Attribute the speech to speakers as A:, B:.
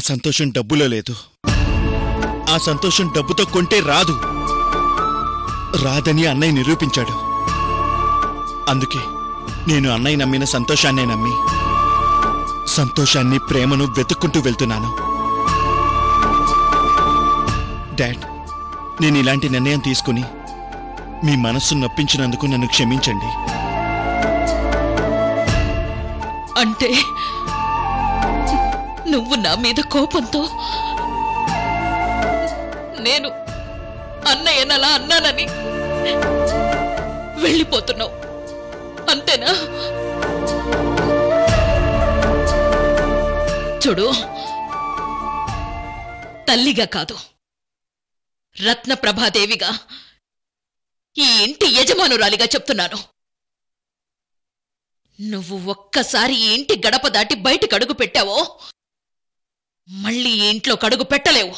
A: సంతోషం డబ్బులో లేదు. ఆ సంతోషం డబ్బుతో కొంటే రాదు. రాదని అన్నయ్య నిరూపించాడు. అందుకే నేను అన్నయ్య నమ్మిన సంతోషాన్నే నమ్మి సంతోషాన్ని, ప్రేమను వెతుక్కుంటూ వెళ్తున్నాను. డాడ్, నేను ఇలాంటి నిర్ణయం తీసుకుని మీ మనస్సు నొప్పించినందుకు నన్ను క్షమించండి.
B: అంటే నువ్వు నా మీద కోపంతో నేను అన్నయ్యనలా అన్నానని వెళ్ళిపోతున్నావు, అంతేనా? చూడు, తల్లిగా కాదు, రత్నప్రభాదేవిగా, ఈ ఇంటి యజమానురాలిగా చెప్తున్నాను. నువ్వు ఒక్కసారి ఈ ఇంటి గడప దాటి బయటికి అడుగు పెట్టావో మళ్ళీ ఈ ఇంట్లో కడుగు పెట్టలేవు.